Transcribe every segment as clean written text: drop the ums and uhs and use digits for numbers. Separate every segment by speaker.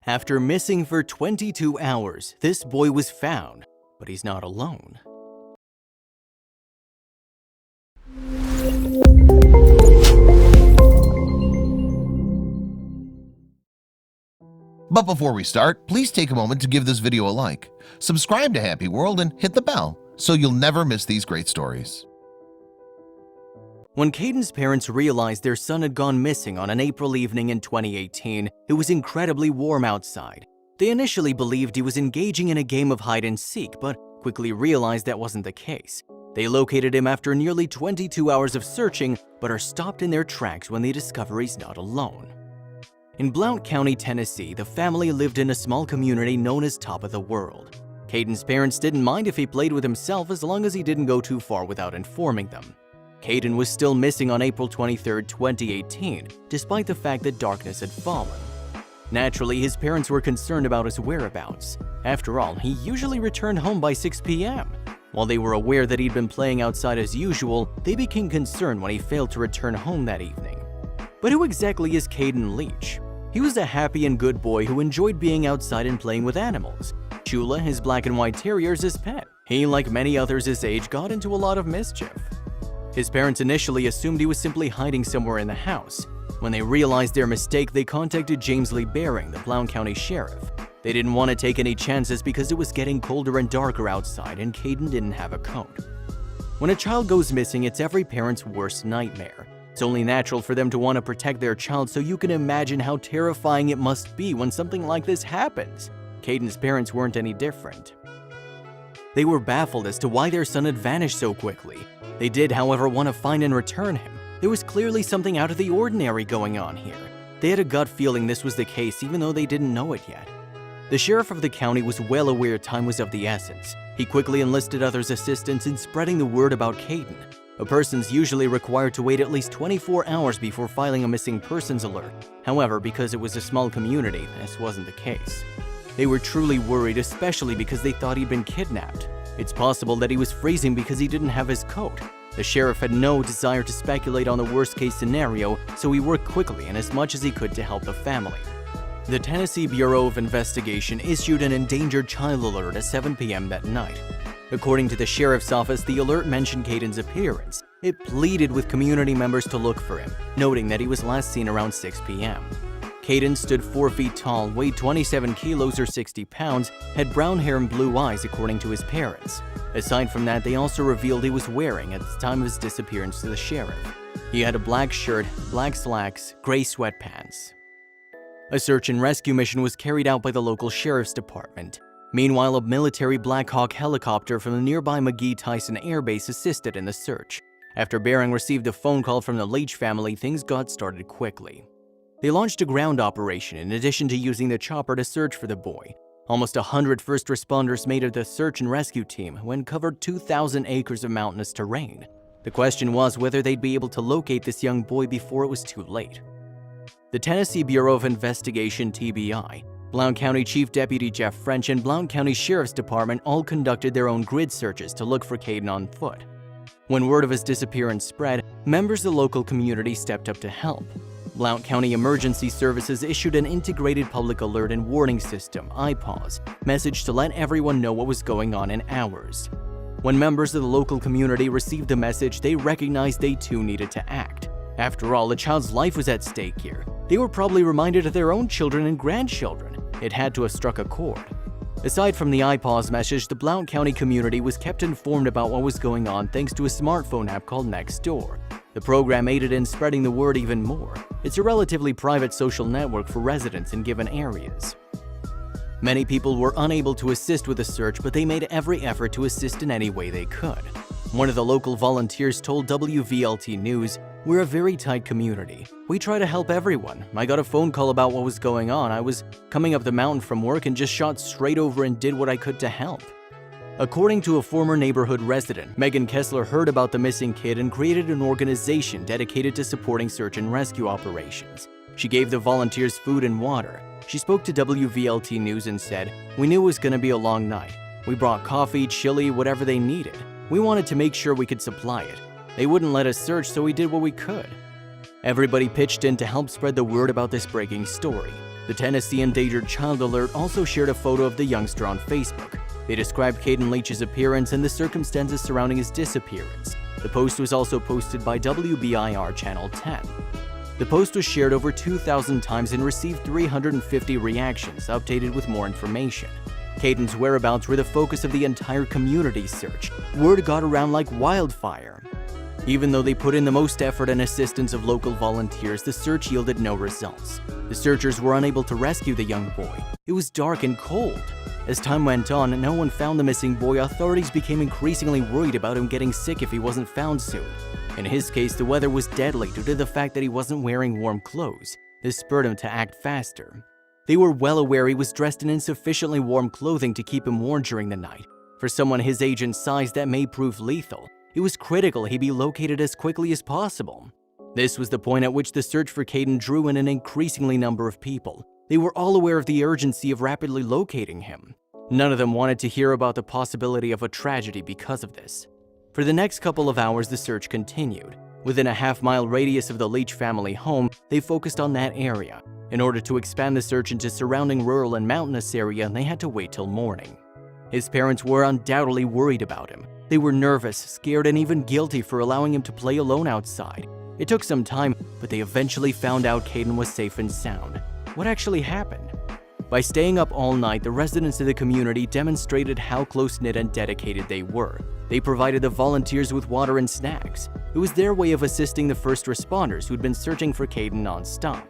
Speaker 1: After missing for 22 hours, this boy was found, but he's not alone.
Speaker 2: But before we start, please take a moment to give this video a like, subscribe to HappyWorld, and hit the bell so you'll never miss these great stories.
Speaker 1: When Caden's parents realized their son had gone missing on an April evening in 2018, it was incredibly warm outside. They initially believed he was engaging in a game of hide-and-seek, but quickly realized that wasn't the case. They located him after nearly 22 hours of searching, but are stopped in their tracks when they discover he's not alone. In Blount County, Tennessee, the family lived in a small community known as Top of the World. Caden's parents didn't mind if he played with himself as long as he didn't go too far without informing them. Caden was still missing on April 23, 2018, despite the fact that darkness had fallen. Naturally, his parents were concerned about his whereabouts. After all, he usually returned home by 6 p.m. While they were aware that he'd been playing outside as usual, they became concerned when he failed to return home that evening. But who exactly is Caden Leach? He was a happy and good boy who enjoyed being outside and playing with animals. Chula, his black and white terrier, is his pet. He, like many others his age, got into a lot of mischief. His parents initially assumed he was simply hiding somewhere in the house. When they realized their mistake, they contacted James Lee Baring, the Blount County Sheriff. They didn't want to take any chances because it was getting colder and darker outside and Caden didn't have a coat. When a child goes missing, it's every parent's worst nightmare. It's only natural for them to want to protect their child, so you can imagine how terrifying it must be when something like this happens. Caden's parents weren't any different. They were baffled as to why their son had vanished so quickly. They did, however, want to find and return him. There was clearly something out of the ordinary going on here. They had a gut feeling this was the case even though they didn't know it yet. The sheriff of the county was well aware time was of the essence. He quickly enlisted others' assistance in spreading the word about Caden. A person's usually required to wait at least 24 hours before filing a missing persons alert. However, because it was a small community, this wasn't the case. They were truly worried, especially because they thought he'd been kidnapped. It's possible that he was freezing because he didn't have his coat. The sheriff had no desire to speculate on the worst-case scenario, so he worked quickly and as much as he could to help the family. The Tennessee Bureau of Investigation issued an endangered child alert at 7 p.m. that night. According to the sheriff's office, the alert mentioned Caden's appearance. It pleaded with community members to look for him, noting that he was last seen around 6 p.m. Caden stood 4 feet tall, weighed 27 kilos or 60 pounds, had brown hair and blue eyes according to his parents. Aside from that, they also revealed he was wearing, at the time of his disappearance to the sheriff. He had a black shirt, black slacks, gray sweatpants. A search and rescue mission was carried out by the local sheriff's department. Meanwhile, a military Black Hawk helicopter from the nearby McGee-Tyson Air Base assisted in the search. After Baring received a phone call from the Leach family, things got started quickly. They launched a ground operation in addition to using the chopper to search for the boy. Almost 100 first responders made it the search and rescue team when covered 2,000 acres of mountainous terrain. The question was whether they'd be able to locate this young boy before it was too late. The Tennessee Bureau of Investigation, TBI, Blount County Chief Deputy Jeff French, and Blount County Sheriff's Department all conducted their own grid searches to look for Caden on foot. When word of his disappearance spread, members of the local community stepped up to help. Blount County Emergency Services issued an integrated public alert and warning system, IPAWS, message to let everyone know what was going on in hours. When members of the local community received the message, they recognized they too needed to act. After all, a child's life was at stake here. They were probably reminded of their own children and grandchildren. It had to have struck a chord. Aside from the IPAWS message, the Blount County community was kept informed about what was going on thanks to a smartphone app called Nextdoor. The program aided in spreading the word even more. It's a relatively private social network for residents in given areas. Many people were unable to assist with the search, but they made every effort to assist in any way they could. One of the local volunteers told WVLT News, "We're a very tight community. We try to help everyone. I got a phone call about what was going on. I was coming up the mountain from work and just shot straight over and did what I could to help." According to a former neighborhood resident, Megan Kessler heard about the missing kid and created an organization dedicated to supporting search and rescue operations. She gave the volunteers food and water. She spoke to WVLT News and said, "We knew it was going to be a long night. We brought coffee, chili, whatever they needed. We wanted to make sure we could supply it. They wouldn't let us search, so we did what we could." Everybody pitched in to help spread the word about this breaking story. The Tennessee Endangered Child Alert also shared a photo of the youngster on Facebook. They described Caden Leach's appearance and the circumstances surrounding his disappearance. The post was also posted by WBIR Channel 10. The post was shared over 2,000 times and received 350 reactions, updated with more information. Caden's whereabouts were the focus of the entire community's search. Word got around like wildfire. Even though they put in the most effort and assistance of local volunteers, the search yielded no results. The searchers were unable to rescue the young boy. It was dark and cold. As time went on and no one found the missing boy, authorities became increasingly worried about him getting sick if he wasn't found soon. In his case, the weather was deadly due to the fact that he wasn't wearing warm clothes. This spurred him to act faster. They were well aware he was dressed in insufficiently warm clothing to keep him warm during the night. For someone his age and size, that may prove lethal. It was critical he be located as quickly as possible. This was the point at which the search for Caden drew in an increasingly number of people. They were all aware of the urgency of rapidly locating him. None of them wanted to hear about the possibility of a tragedy because of this. For the next couple of hours, the search continued. Within a half-mile radius of the Leach family home, they focused on that area. In order to expand the search into surrounding rural and mountainous area, they had to wait till morning. His parents were undoubtedly worried about him. They were nervous, scared, and even guilty for allowing him to play alone outside. It took some time, but they eventually found out Caden was safe and sound. What actually happened? By staying up all night, the residents of the community demonstrated how close-knit and dedicated they were. They provided the volunteers with water and snacks. It was their way of assisting the first responders who'd been searching for Caden non-stop.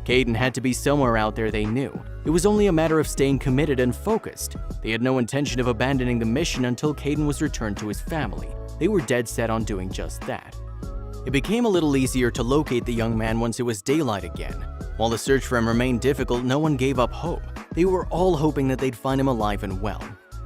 Speaker 1: Caden had to be somewhere out there, they knew. It was only a matter of staying committed and focused. They had no intention of abandoning the mission until Caden was returned to his family. They were dead set on doing just that. It became a little easier to locate the young man once it was daylight again. While the search for him remained difficult, no one gave up hope. They were all hoping that they'd find him alive and well.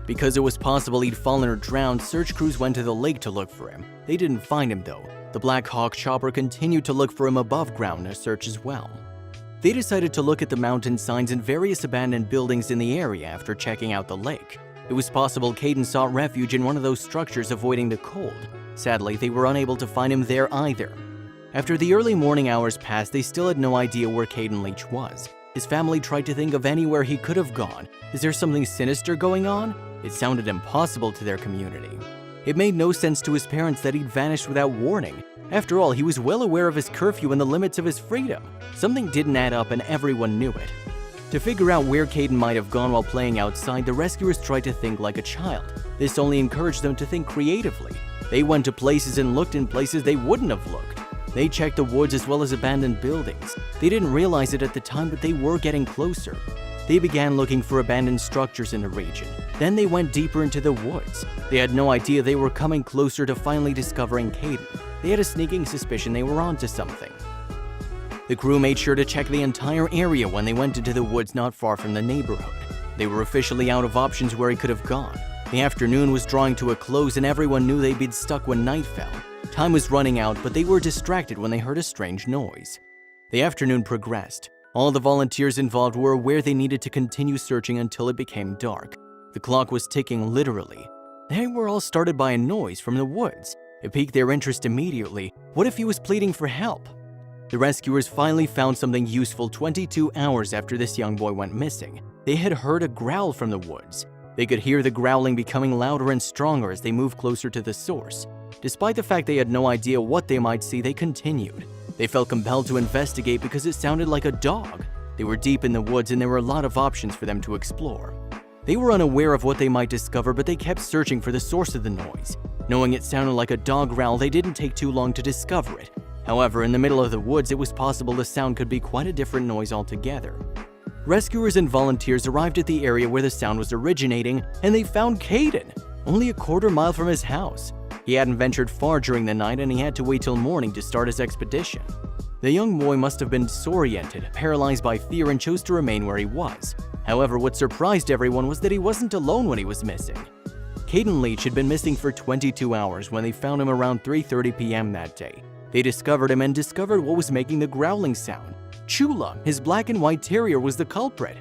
Speaker 1: Because it was possible he'd fallen or drowned, search crews went to the lake to look for him. They didn't find him though. The Black Hawk chopper continued to look for him above ground to search as well. They decided to look at the mountain signs and various abandoned buildings in the area after checking out the lake. It was possible Caden sought refuge in one of those structures avoiding the cold. Sadly, they were unable to find him there either. After the early morning hours passed, they still had no idea where Caden Leach was. His family tried to think of anywhere he could have gone. Is there something sinister going on? It sounded impossible to their community. It made no sense to his parents that he'd vanished without warning. After all, he was well aware of his curfew and the limits of his freedom. Something didn't add up and everyone knew it. To figure out where Caden might have gone while playing outside, the rescuers tried to think like a child. This only encouraged them to think creatively. They went to places and looked in places they wouldn't have looked. They checked the woods as well as abandoned buildings. They didn't realize it at the time, but they were getting closer. They began looking for abandoned structures in the region. Then they went deeper into the woods. They had no idea they were coming closer to finally discovering Caden. They had a sneaking suspicion they were onto something. The crew made sure to check the entire area when they went into the woods not far from the neighborhood. They were officially out of options where he could have gone. The afternoon was drawing to a close and everyone knew they'd been stuck when night fell. Time was running out, but they were distracted when they heard a strange noise. The afternoon progressed. All the volunteers involved were aware they needed to continue searching until it became dark. The clock was ticking literally. They were all started by a noise from the woods. It piqued their interest immediately. What if he was pleading for help? The rescuers finally found something useful 22 hours after this young boy went missing. They had heard a growl from the woods. They could hear the growling becoming louder and stronger as they moved closer to the source. Despite the fact they had no idea what they might see, they continued. They felt compelled to investigate because it sounded like a dog. They were deep in the woods and there were a lot of options for them to explore. They were unaware of what they might discover, but they kept searching for the source of the noise. Knowing it sounded like a dog growl, they didn't take too long to discover it. However, in the middle of the woods, it was possible the sound could be quite a different noise altogether. Rescuers and volunteers arrived at the area where the sound was originating, and they found Caden, only a quarter mile from his house. He hadn't ventured far during the night and he had to wait till morning to start his expedition. The young boy must have been disoriented, paralyzed by fear, and chose to remain where he was. However, what surprised everyone was that he wasn't alone when he was missing. Caden Leach had been missing for 22 hours when they found him around 3:30 p.m. that day. They discovered him and discovered what was making the growling sound. Chula, his black and white terrier, was the culprit.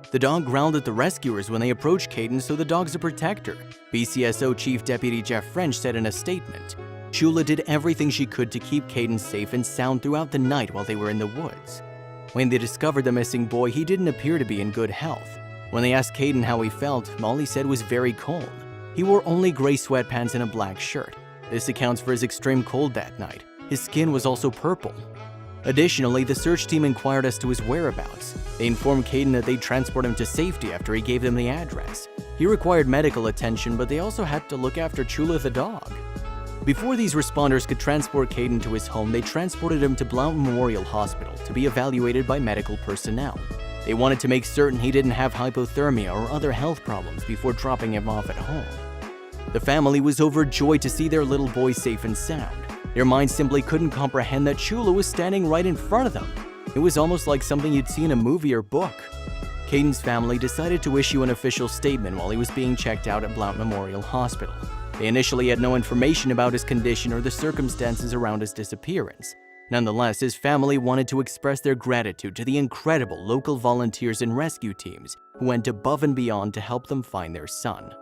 Speaker 1: The dog growled at the rescuers when they approached Caden, so the dog's a protector. BCSO Chief Deputy Jeff French said in a statement, Chula did everything she could to keep Caden safe and sound throughout the night while they were in the woods. When they discovered the missing boy, he didn't appear to be in good health. When they asked Caden how he felt, all he said was very cold. He wore only gray sweatpants and a black shirt. This accounts for his extreme cold that night. His skin was also purple. Additionally, the search team inquired as to his whereabouts. They informed Caden that they'd transport him to safety after he gave them the address. He required medical attention, but they also had to look after Chula the dog. Before these responders could transport Caden to his home, they transported him to Blount Memorial Hospital to be evaluated by medical personnel. They wanted to make certain he didn't have hypothermia or other health problems before dropping him off at home. The family was overjoyed to see their little boy safe and sound. Their minds simply couldn't comprehend that Chula was standing right in front of them. It was almost like something you'd see in a movie or book. Caden's family decided to issue an official statement while he was being checked out at Blount Memorial Hospital. They initially had no information about his condition or the circumstances around his disappearance. Nonetheless, his family wanted to express their gratitude to the incredible local volunteers and rescue teams who went above and beyond to help them find their son.